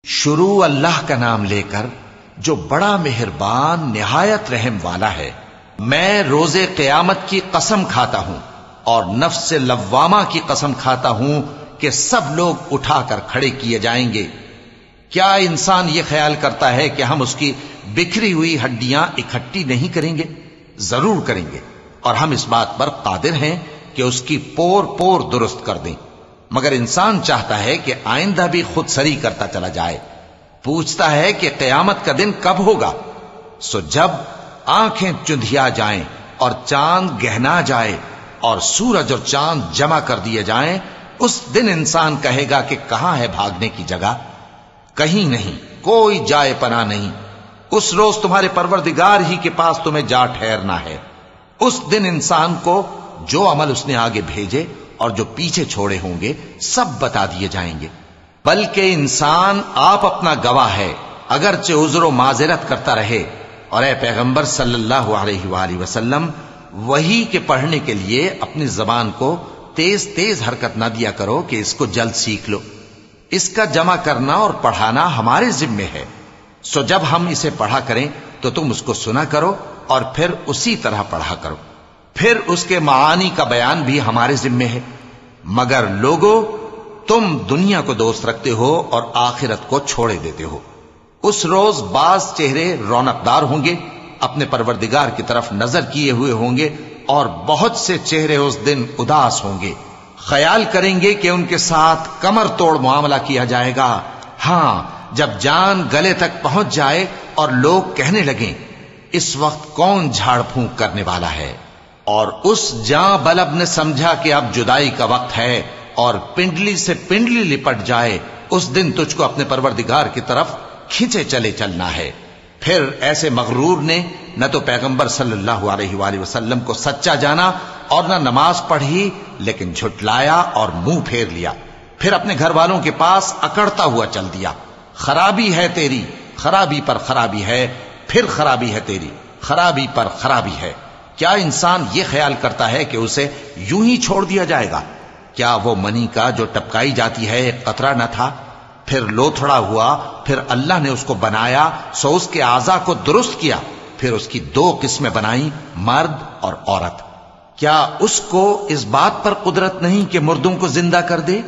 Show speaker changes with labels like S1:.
S1: شروع اللہ کا نام لے کر جو بڑا مہربان نہایت رحم والا ہے۔ میں روز قیامت کی قسم کھاتا ہوں اور نفس لوامہ کی قسم کھاتا ہوں کہ سب لوگ اٹھا کر کھڑے کیے جائیں گے۔ کیا انسان یہ خیال کرتا ہے کہ ہم اس کی بکھری ہوئی ہڈیاں اکٹھی نہیں کریں گے؟ ضرور کریں گے، اور ہم اس بات پر قادر ہیں کہ اس کی پور پور درست کر دیں۔ مگر انسان چاہتا ہے کہ آئندہ بھی خود سری کرتا چلا جائے، پوچھتا ہے کہ قیامت کا دن کب ہوگا۔ سو جب آنکھیں چندھیا جائیں اور چاند گہنا جائے اور سورج اور چاند جمع کر دیے جائیں، اس دن انسان کہے گا کہ کہاں ہے بھاگنے کی جگہ؟ کہیں نہیں، کوئی جائے پناہ نہیں۔ اس روز تمہارے پروردگار ہی کے پاس تمہیں جا ٹھہرنا ہے۔ اس دن انسان کو جو عمل اس نے آگے بھیجے اور جو پیچھے چھوڑے ہوں گے سب بتا دیے جائیں گے۔ بلکہ انسان آپ اپنا گواہ ہے، اگرچہ عذر و معذرت کرتا رہے۔ اور اے پیغمبر صلی اللہ علیہ وآلہ وسلم، وحی کے پڑھنے کے لیے اپنی زبان کو تیز تیز حرکت نہ دیا کرو کہ اس کو جلد سیکھ لو۔ اس کا جمع کرنا اور پڑھانا ہمارے ذمے ہے۔ سو جب ہم اسے پڑھا کریں تو تم اس کو سنا کرو اور پھر اسی طرح پڑھا کرو۔ پھر اس کے معانی کا بیان بھی ہمارے ذمے ہے۔ مگر لوگو، تم دنیا کو دوست رکھتے ہو اور آخرت کو چھوڑے دیتے ہو۔ اس روز بعض چہرے رونقدار ہوں گے، اپنے پروردگار کی طرف نظر کیے ہوئے ہوں گے، اور بہت سے چہرے اس دن اداس ہوں گے، خیال کریں گے کہ ان کے ساتھ کمر توڑ معاملہ کیا جائے گا۔ ہاں، جب جان گلے تک پہنچ جائے اور لوگ کہنے لگیں اس وقت کون جھاڑ پھونک کرنے والا ہے، اور اس جاں بلب نے سمجھا کہ اب جدائی کا وقت ہے اور پنڈلی سے پنڈلی لپٹ جائے، اس دن تجھ کو اپنے پروردگار کی طرف کھینچے چلے چلنا ہے۔ پھر ایسے مغرور نے نہ تو پیغمبر صلی اللہ علیہ وآلہ وسلم کو سچا جانا اور نہ نماز پڑھی، لیکن جھٹلایا اور منہ پھیر لیا، پھر اپنے گھر والوں کے پاس اکڑتا ہوا چل دیا۔ خرابی ہے تیری، خرابی پر خرابی ہے، پھر خرابی ہے تیری، خرابی پر خرابی ہے۔ کیا انسان یہ خیال کرتا ہے کہ اسے یوں ہی چھوڑ دیا جائے گا؟ کیا وہ منی کا جو ٹپکائی جاتی ہے ایک قطرہ نہ تھا، پھر لوتھڑا ہوا، پھر اللہ نے اس کو بنایا، سو اس کے اعضاء کو درست کیا، پھر اس کی دو قسمیں بنائیں، مرد اور عورت۔ کیا اس کو اس بات پر قدرت نہیں کہ مردوں کو زندہ کر دے؟